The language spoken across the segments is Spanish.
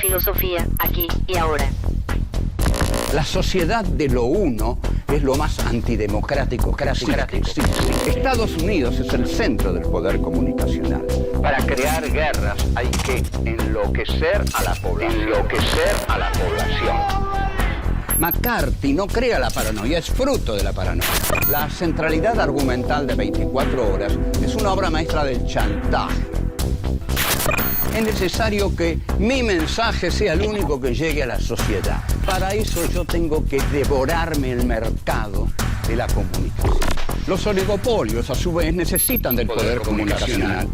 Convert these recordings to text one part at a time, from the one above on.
Filosofía, aquí y ahora. La sociedad de lo uno es lo más antidemocrático que existe. Estados Unidos es el centro del poder comunicacional. Para crear guerras hay que enloquecer a la población. McCarthy no crea la paranoia, es fruto de la paranoia. La centralidad argumental de 24 horas es una obra maestra del chantaje. Es necesario que mi mensaje sea el único que llegue a la sociedad. Para eso yo tengo que devorarme el mercado de la comunicación. Los oligopolios, a su vez, necesitan del poder comunicacional.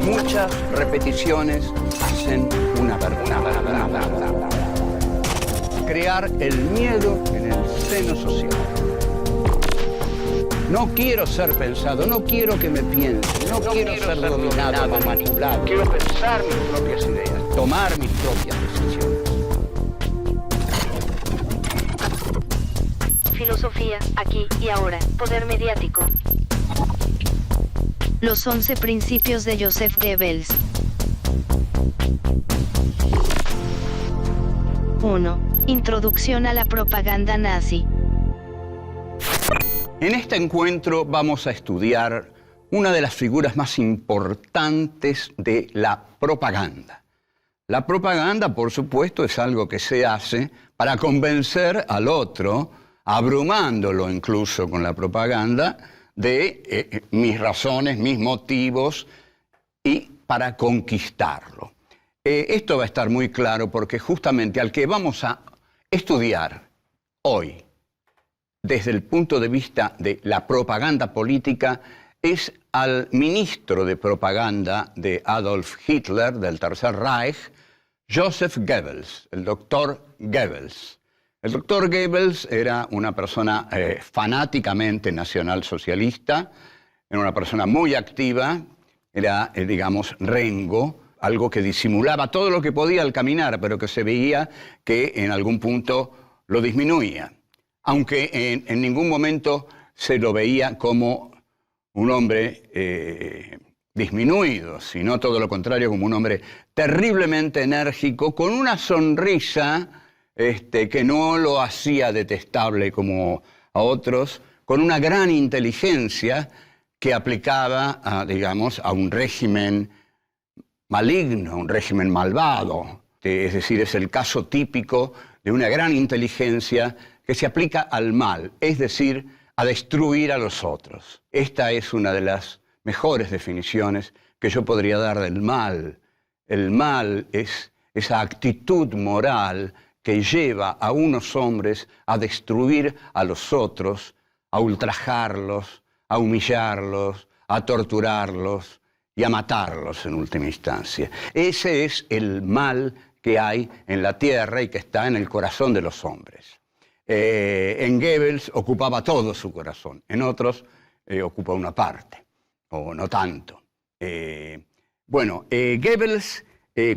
Muchas repeticiones hacen una verdad. Crear el miedo en el seno social. No quiero ser pensado, no quiero que me piensen, no quiero ser dominado, manipulado. Quiero pensar mis propias ideas, tomar mis propias decisiones. Filosofía, aquí y ahora. Poder mediático. Los 11 principios de Joseph Goebbels. 1. Introducción a la propaganda nazi. En este encuentro vamos a estudiar una de las figuras más importantes de la propaganda. La propaganda, por supuesto, es algo que se hace para convencer al otro, abrumándolo incluso con la propaganda, de mis razones, mis motivos, y para conquistarlo. Esto va a estar muy claro porque justamente al que vamos a estudiar hoy, desde el punto de vista de la propaganda política, es al ministro de propaganda de Adolf Hitler, del Tercer Reich, Joseph Goebbels, el doctor Goebbels. El doctor Goebbels era una persona fanáticamente nacionalsocialista, era una persona muy activa, era, digamos, rengo, algo que disimulaba todo lo que podía al caminar, pero que se veía que en algún punto lo disminuía. Aunque en ningún momento se lo veía como un hombre disminuido, sino todo lo contrario, como un hombre terriblemente enérgico, con una sonrisa que no lo hacía detestable como a otros, con una gran inteligencia que aplicaba, digamos, a un régimen maligno, un régimen malvado. Es decir, es el caso típico de una gran inteligencia que se aplica al mal, es decir, a destruir a los otros. Esta es una de las mejores definiciones que yo podría dar del mal. El mal es esa actitud moral que lleva a unos hombres a destruir a los otros, a ultrajarlos, a humillarlos, a torturarlos y a matarlos en última instancia. Ese es el mal que hay en la tierra y que está en el corazón de los hombres. En Goebbels ocupaba todo su corazón, en otros ocupa una parte, o no tanto. Goebbels,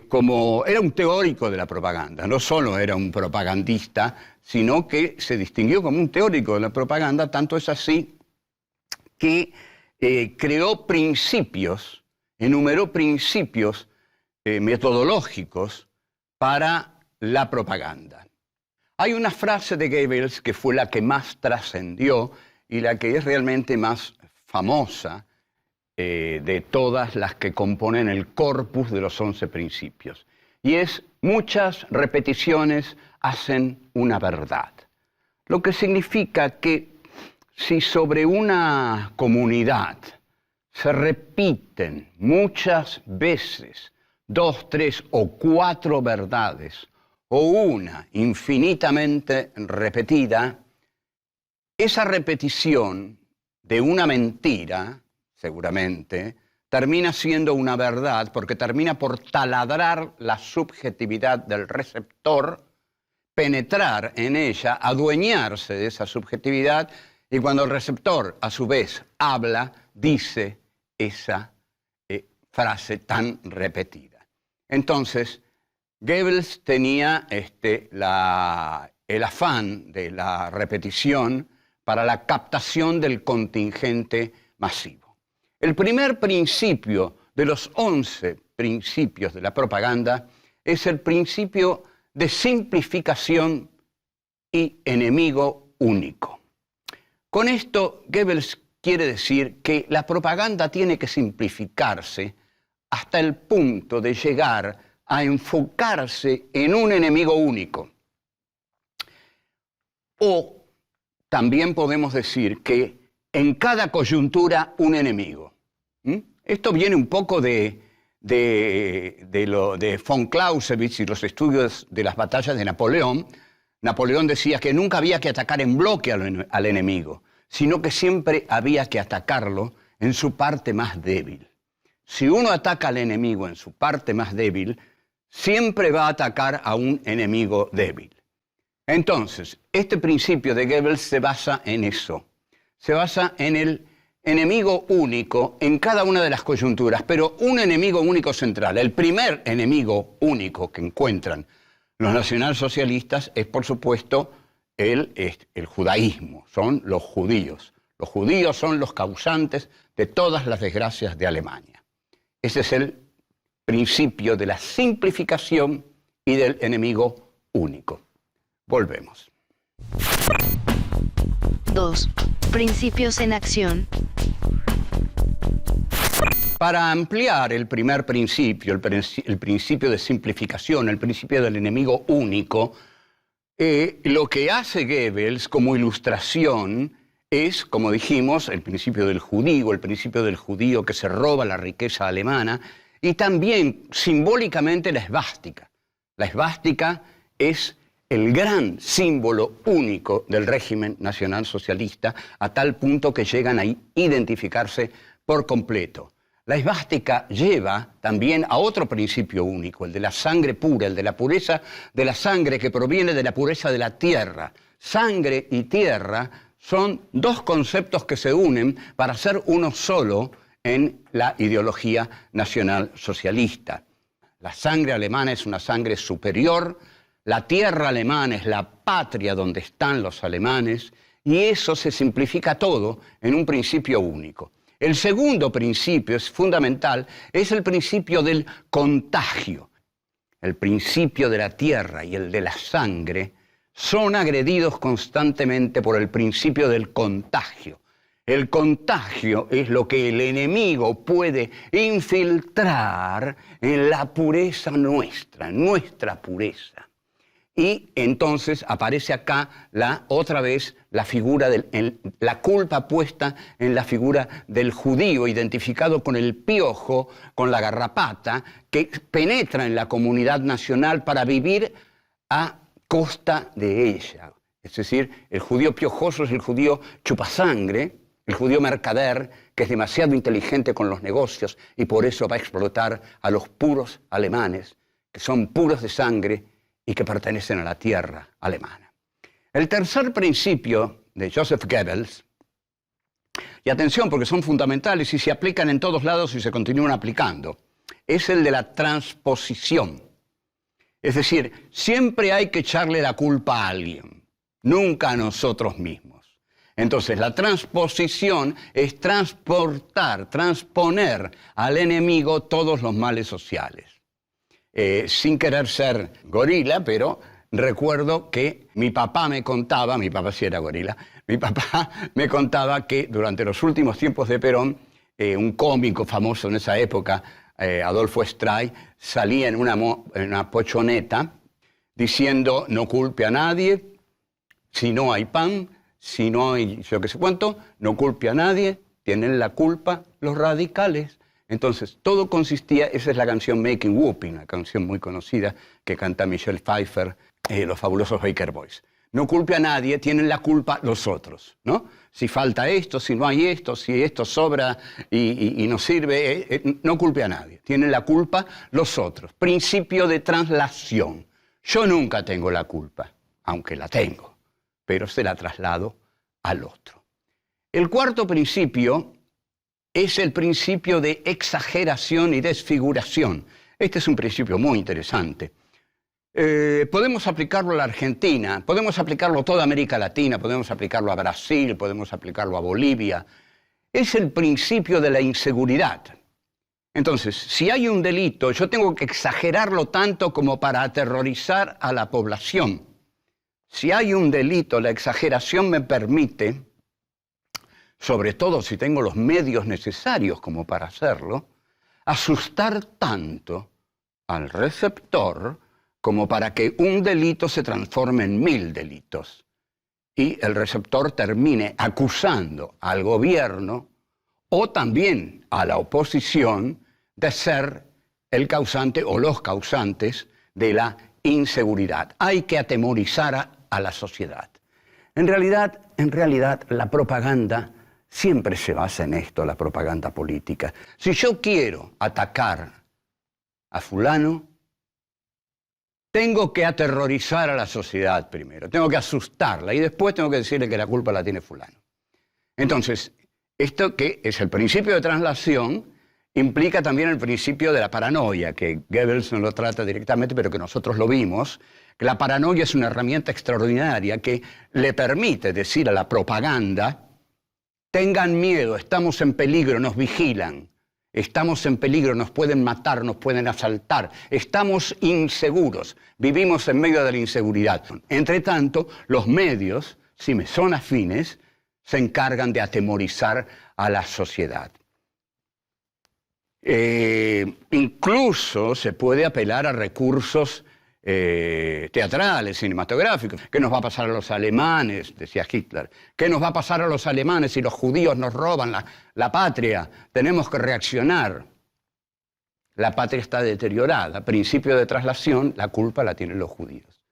como era un teórico de la propaganda, no solo era un propagandista, sino que se distinguió como un teórico de la propaganda, tanto es así que creó principios, enumeró principios metodológicos para la propaganda. Hay una frase de Goebbels que fue la que más trascendió y la que es realmente más famosa de todas las que componen el corpus de los 11 principios. Y es: muchas repeticiones hacen una verdad. Lo que significa que si sobre una comunidad se repiten muchas veces 2, 3 o 4 verdades, o una infinitamente repetida, esa repetición de una mentira, seguramente, termina siendo una verdad porque termina por taladrar la subjetividad del receptor, penetrar en ella, adueñarse de esa subjetividad, y cuando el receptor, a su vez, habla, dice esa frase tan repetida. Entonces, Goebbels tenía el afán de la repetición para la captación del contingente masivo. El primer principio de los 11 principios de la propaganda es el principio de simplificación y enemigo único. Con esto, Goebbels quiere decir que la propaganda tiene que simplificarse hasta el punto de llegar a enfocarse en un enemigo único. O también podemos decir que en cada coyuntura un enemigo. Esto viene un poco de von Clausewitz y los estudios de las batallas de Napoleón. Napoleón decía que nunca había que atacar en bloque al enemigo, sino que siempre había que atacarlo en su parte más débil. Si uno ataca al enemigo en su parte más débil, siempre va a atacar a un enemigo débil. Entonces, este principio de Goebbels se basa en eso. Se basa en el enemigo único en cada una de las coyunturas, pero un enemigo único central. El primer enemigo único que encuentran los nacionalsocialistas es, por supuesto, el judaísmo, son los judíos. Los judíos son los causantes de todas las desgracias de Alemania. Ese es el principio de la simplificación y del enemigo único. Volvemos. 2. Principios en acción. Para ampliar el primer principio, el principio de simplificación, el principio del enemigo único, lo que hace Goebbels como ilustración es, como dijimos, el principio del judío que se roba la riqueza alemana, y también simbólicamente la esvástica. La esvástica es el gran símbolo único del régimen nacionalsocialista, a tal punto que llegan a identificarse por completo. La esvástica lleva también a otro principio único, el de la sangre pura, el de la pureza de la sangre que proviene de la pureza de la tierra. Sangre y tierra son dos conceptos que se unen para ser uno solo en la ideología nacionalsocialista. La sangre alemana es una sangre superior, la tierra alemana es la patria donde están los alemanes, y eso se simplifica todo en un principio único. El segundo principio es fundamental, es el principio del contagio. El principio de la tierra y el de la sangre son agredidos constantemente por el principio del contagio. El contagio es lo que el enemigo puede infiltrar en la pureza nuestra, nuestra pureza. Y entonces aparece acá otra vez la figura la culpa puesta en la figura del judío, identificado con el piojo, con la garrapata, que penetra en la comunidad nacional para vivir a costa de ella. Es decir, el judío piojoso es el judío chupasangre, el judío mercader, que es demasiado inteligente con los negocios y por eso va a explotar a los puros alemanes, que son puros de sangre y que pertenecen a la tierra alemana. El tercer principio de Joseph Goebbels, y atención porque son fundamentales y se aplican en todos lados y se continúan aplicando, es el de la transposición. Es decir, siempre hay que echarle la culpa a alguien, nunca a nosotros mismos. Entonces, la transposición es transponer al enemigo todos los males sociales. Sin querer ser gorila, pero recuerdo que mi papá sí era gorila, mi papá me contaba que durante los últimos tiempos de Perón, un cómico famoso en esa época, Adolfo Stray, salía en una pochoneta diciendo: no culpe a nadie, si no hay pan, si no hay yo qué sé cuánto, no culpe a nadie, tienen la culpa los radicales. Entonces, todo consistía, esa es la canción Making Whoopee, una canción muy conocida que canta Michelle Pfeiffer, los fabulosos Baker Boys. No culpe a nadie, tienen la culpa los otros, ¿no? Si falta esto, si no hay esto, si esto sobra y no sirve, no culpe a nadie. Tienen la culpa los otros. Principio de traslación. Yo nunca tengo la culpa, aunque la tengo, pero se la traslado al otro. El cuarto principio es el principio de exageración y desfiguración. Este es un principio muy interesante. Podemos aplicarlo a la Argentina, podemos aplicarlo a toda América Latina, podemos aplicarlo a Brasil, podemos aplicarlo a Bolivia. Es el principio de la inseguridad. Entonces, si hay un delito, yo tengo que exagerarlo tanto como para aterrorizar a la población. Si hay un delito, la exageración me permite, sobre todo si tengo los medios necesarios como para hacerlo, asustar tanto al receptor como para que un delito se transforme en 1000 delitos y el receptor termine acusando al gobierno o también a la oposición de ser el causante o los causantes de la inseguridad. Hay que atemorizar a la sociedad. En realidad, la propaganda siempre se basa en esto, la propaganda política. Si yo quiero atacar a fulano, tengo que aterrorizar a la sociedad primero, tengo que asustarla y después tengo que decirle que la culpa la tiene fulano. Entonces, esto que es el principio de traslación implica también el principio de la paranoia, que Goebbels no lo trata directamente, pero que nosotros lo vimos, que la paranoia es una herramienta extraordinaria que le permite decir a la propaganda: tengan miedo, estamos en peligro, nos vigilan, estamos en peligro, nos pueden matar, nos pueden asaltar, estamos inseguros, vivimos en medio de la inseguridad. Entre tanto, los medios, si me son afines, se encargan de atemorizar a la sociedad. Incluso se puede apelar a recursos teatrales, cinematográficos. ¿Qué nos va a pasar a los alemanes?, decía Hitler. ¿Qué nos va a pasar a los alemanes si los judíos nos roban la patria? Tenemos que reaccionar. La patria está deteriorada. Principio de traslación, la culpa la tienen los judíos.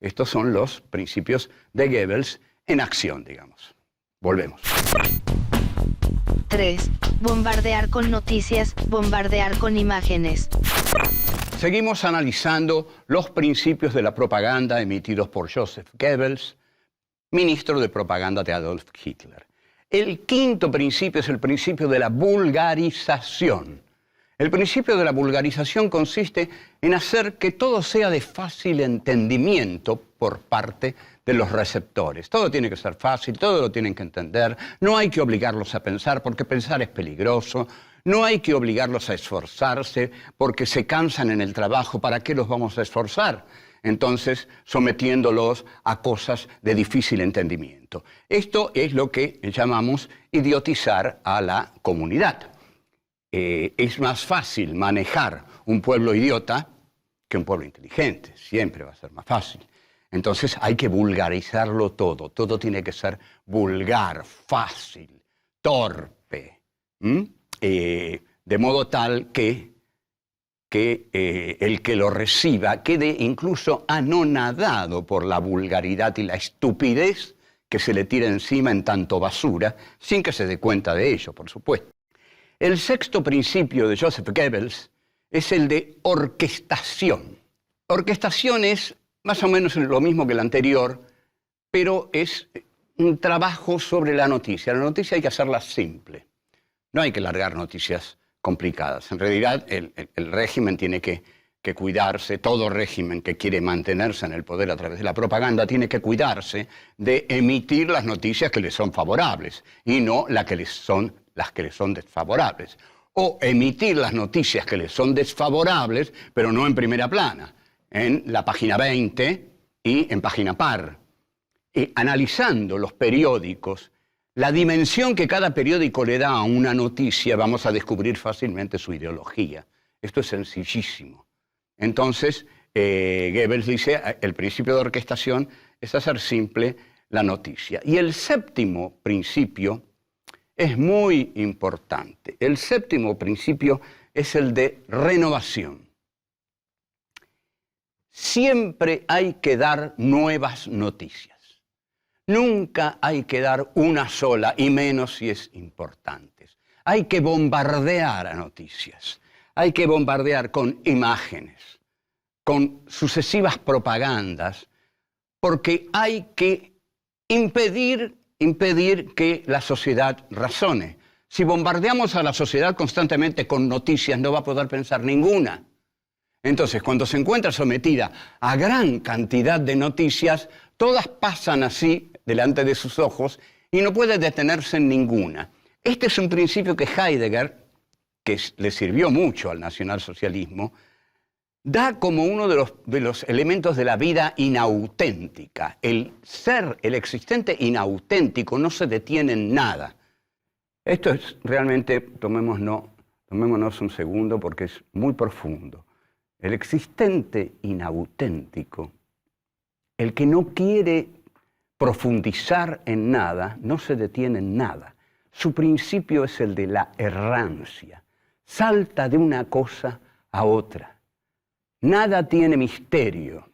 Estos son los principios de Goebbels en acción, digamos. Volvemos. 3. Bombardear con noticias, bombardear con imágenes. Seguimos analizando los principios de la propaganda emitidos por Joseph Goebbels, ministro de propaganda de Adolf Hitler. El quinto principio es el principio de la vulgarización. El principio de la vulgarización consiste en hacer que todo sea de fácil entendimiento por parte de los receptores. Todo tiene que ser fácil, todo lo tienen que entender, no hay que obligarlos a pensar porque pensar es peligroso, no hay que obligarlos a esforzarse porque se cansan en el trabajo, ¿para qué los vamos a esforzar? Entonces, sometiéndolos a cosas de difícil entendimiento. Esto es lo que llamamos idiotizar a la comunidad. Es más fácil manejar un pueblo idiota que un pueblo inteligente, siempre va a ser más fácil. Entonces hay que vulgarizarlo todo, todo tiene que ser vulgar, fácil, torpe, de modo tal que el que lo reciba quede incluso anonadado por la vulgaridad y la estupidez que se le tira encima en tanto basura, sin que se dé cuenta de ello, por supuesto. El sexto principio de Joseph Goebbels es el de orquestación. Orquestación es más o menos lo mismo que el anterior, pero es un trabajo sobre la noticia. La noticia hay que hacerla simple. No hay que largar noticias complicadas. En realidad, el régimen tiene que cuidarse, todo régimen que quiere mantenerse en el poder a través de la propaganda tiene que cuidarse de emitir las noticias que le son favorables y no las que le son desfavorables. O emitir las noticias que le son desfavorables, pero no en primera plana, en la página 20 y en página par. Y analizando los periódicos, la dimensión que cada periódico le da a una noticia, vamos a descubrir fácilmente su ideología. Esto es sencillísimo. Entonces, Goebbels dice, el principio de orquestación es hacer simple la noticia. Y el séptimo principio es muy importante. El séptimo principio es el de renovación. Siempre hay que dar nuevas noticias. Nunca hay que dar una sola, y menos si es importante. Hay que bombardear a noticias. Hay que bombardear con imágenes, con sucesivas propagandas, porque hay que impedir que la sociedad razone. Si bombardeamos a la sociedad constantemente con noticias, no va a poder pensar ninguna. Entonces, cuando se encuentra sometida a gran cantidad de noticias, todas pasan así delante de sus ojos y no puede detenerse en ninguna. Este es un principio que Heidegger, que le sirvió mucho al nacionalsocialismo, da como uno de los elementos de la vida inauténtica. El ser, el existente inauténtico no se detiene en nada. Esto es realmente, tomémonos un segundo porque es muy profundo. El existente inauténtico, el que no quiere profundizar en nada, no se detiene en nada. Su principio es el de la errancia. Salta de una cosa a otra. Nada tiene misterio.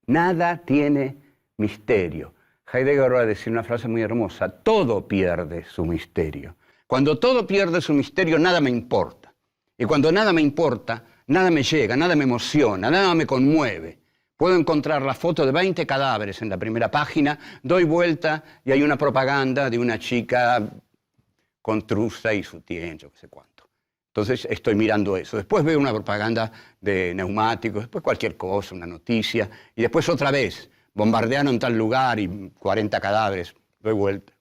Nada tiene misterio. Heidegger va a decir una frase muy hermosa. Todo pierde su misterio. Cuando todo pierde su misterio, nada me importa. Y cuando nada me importa, nada me llega, nada me emociona, nada me conmueve. Puedo encontrar la foto de 20 cadáveres en la primera página, doy vuelta y hay una propaganda de una chica con truza y sutién, yo qué sé cuánto. Entonces estoy mirando eso. Después veo una propaganda de neumáticos, después cualquier cosa, una noticia, y después otra vez, bombardearon tal lugar y 40 cadáveres, doy vuelta.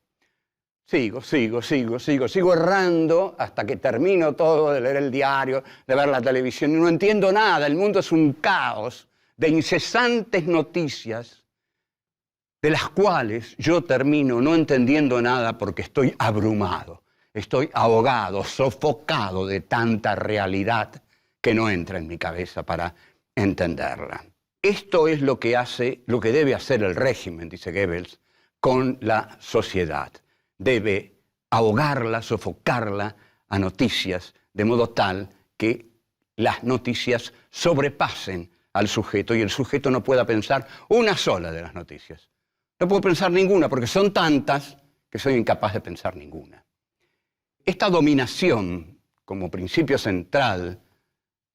Sigo errando hasta que termino todo de leer el diario, de ver la televisión, y no entiendo nada. El mundo es un caos de incesantes noticias, de las cuales yo termino no entendiendo nada porque estoy abrumado, estoy ahogado, sofocado de tanta realidad que no entra en mi cabeza para entenderla. Esto es lo que debe hacer el régimen, dice Goebbels, con la sociedad. Debe ahogarla, sofocarla a noticias, de modo tal que las noticias sobrepasen al sujeto y el sujeto no pueda pensar una sola de las noticias. No puedo pensar ninguna porque son tantas que soy incapaz de pensar ninguna. Esta dominación como principio central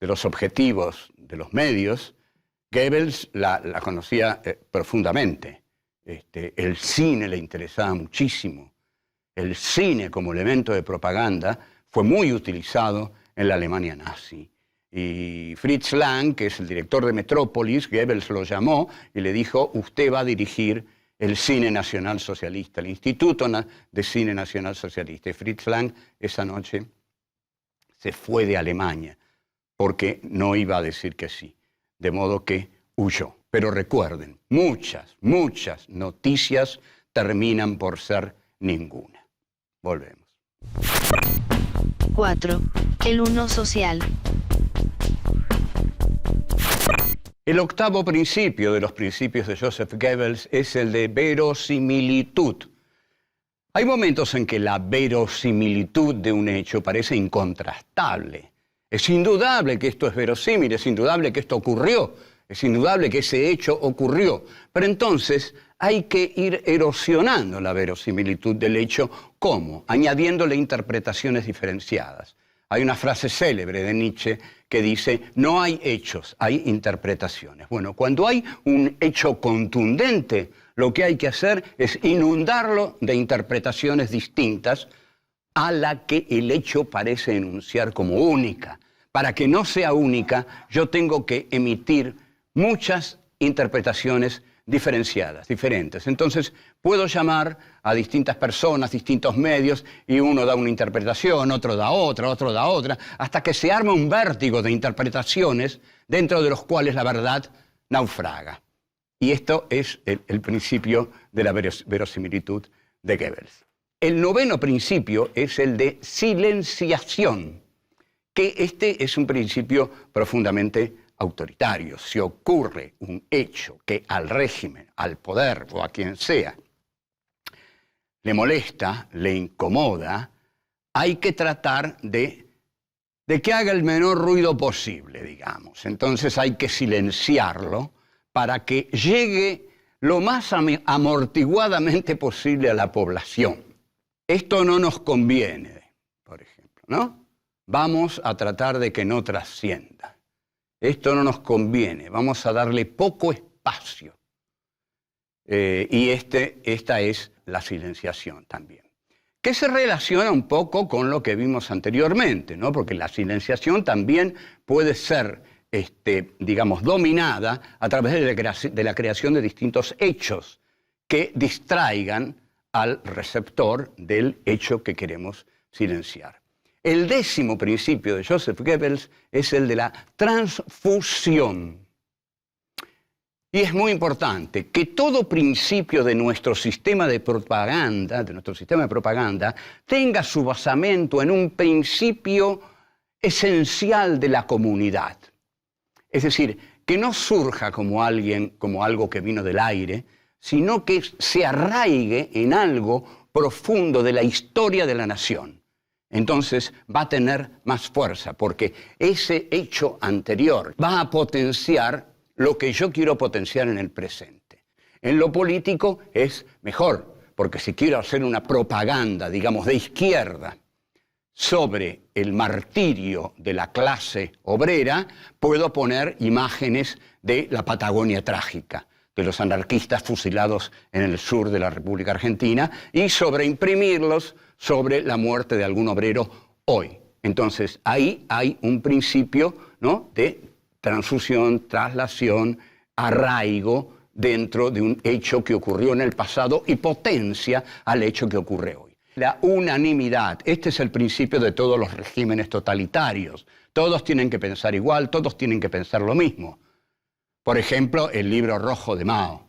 de los objetivos de los medios, Goebbels la conocía profundamente. El cine le interesaba muchísimo. El cine como elemento de propaganda fue muy utilizado en la Alemania nazi. Y Fritz Lang, que es el director de Metrópolis, Goebbels lo llamó y le dijo, usted va a dirigir el cine nacional socialista, el Instituto de Cine Nacional Socialista. Y Fritz Lang esa noche se fue de Alemania porque no iba a decir que sí, de modo que huyó. Pero recuerden, muchas noticias terminan por ser ninguna. Volvemos. 4. El uno social. El octavo principio de los principios de Joseph Goebbels es el de verosimilitud. Hay momentos en que la verosimilitud de un hecho parece incontrastable. Es indudable que esto es verosímil, es indudable que esto ocurrió, es indudable que ese hecho ocurrió. Pero entonces hay que ir erosionando la verosimilitud del hecho. ¿Cómo? Añadiéndole interpretaciones diferenciadas. Hay una frase célebre de Nietzsche que dice, no hay hechos, hay interpretaciones. Bueno, cuando hay un hecho contundente, lo que hay que hacer es inundarlo de interpretaciones distintas a la que el hecho parece enunciar como única. Para que no sea única, yo tengo que emitir muchas interpretaciones diferenciadas, diferentes. Entonces, puedo llamar a distintas personas, distintos medios, y uno da una interpretación, otro da otra, hasta que se arma un vértigo de interpretaciones dentro de los cuales la verdad naufraga. Y esto es el principio de la verosimilitud de Goebbels. El noveno principio es el de silenciación, que este es un principio profundamente autoritario. Si ocurre un hecho que al régimen, al poder o a quien sea le molesta, le incomoda, hay que tratar de que haga el menor ruido posible, digamos. Entonces hay que silenciarlo para que llegue lo más amortiguadamente posible a la población. Esto no nos conviene, por ejemplo, ¿no? Vamos a tratar de que no trascienda. Esto no nos conviene, vamos a darle poco espacio. Y esta es la silenciación también. Que se relaciona un poco con lo que vimos anteriormente, ¿no? Porque la silenciación también puede ser, digamos, dominada a través de la creación de distintos hechos que distraigan al receptor del hecho que queremos silenciar. El 10º principio de Joseph Goebbels es el de la transfusión. Y es muy importante que todo principio de nuestro sistema de propaganda, tenga su basamento en un principio esencial de la comunidad. Es decir, que no surja como algo que vino del aire, sino que se arraigue en algo profundo de la historia de la nación. Entonces va a tener más fuerza, porque ese hecho anterior va a potenciar lo que yo quiero potenciar en el presente. En lo político es mejor, porque si quiero hacer una propaganda, digamos, de izquierda sobre el martirio de la clase obrera, puedo poner imágenes de la Patagonia trágica, de los anarquistas fusilados en el sur de la República Argentina, y sobreimprimirlos sobre la muerte de algún obrero hoy. Entonces, ahí hay un principio, ¿no?, de transfusión, traslación, arraigo dentro de un hecho que ocurrió en el pasado y potencia al hecho que ocurre hoy. La unanimidad, este es el principio de todos los regímenes totalitarios. Todos tienen que pensar igual, todos tienen que pensar lo mismo. Por ejemplo, el libro rojo de Mao.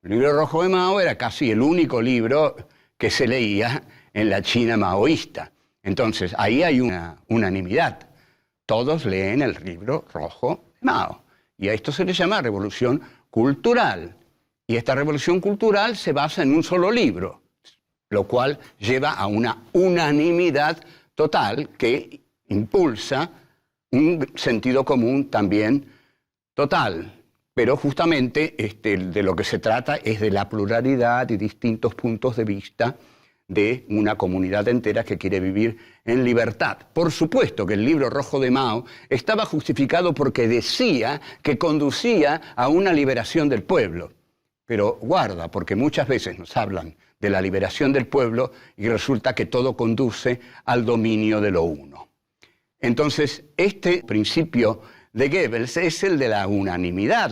El libro rojo de Mao era casi el único libro que se leía en la China maoísta. Entonces, ahí hay una unanimidad. Todos leen el libro rojo de Mao. Y a esto se le llama revolución cultural. Y esta revolución cultural se basa en un solo libro, lo cual lleva a una unanimidad total que impulsa un sentido común también total. Pero justamente de lo que se trata es de la pluralidad y distintos puntos de vista de una comunidad entera que quiere vivir en libertad. Por supuesto que el libro rojo de Mao estaba justificado porque decía que conducía a una liberación del pueblo. Pero guarda, porque muchas veces nos hablan de la liberación del pueblo y resulta que todo conduce al dominio de lo uno. Entonces, este principio de Goebbels es el de la unanimidad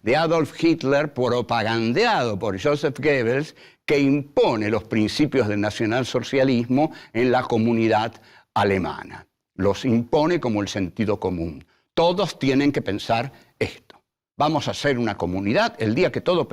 de Adolf Hitler propagandeado por Joseph Goebbels, que impone los principios del nacionalsocialismo en la comunidad alemana. Los impone como el sentido común. Todos tienen que pensar esto. Vamos a hacer una comunidad el día que todos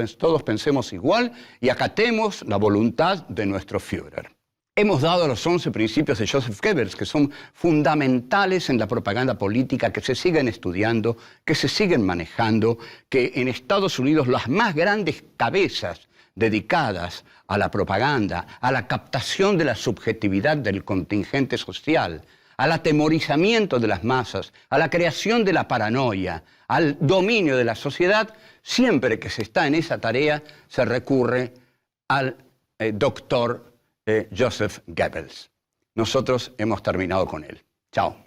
pensemos igual y acatemos la voluntad de nuestro Führer. Hemos dado los 11 principios de Joseph Goebbels, que son fundamentales en la propaganda política, que se siguen estudiando, que se siguen manejando, que en Estados Unidos las más grandes cabezas dedicadas a la propaganda, a la captación de la subjetividad del contingente social, al atemorizamiento de las masas, a la creación de la paranoia, al dominio de la sociedad, siempre que se está en esa tarea se recurre al doctor Joseph Goebbels. Nosotros hemos terminado con él. Chao.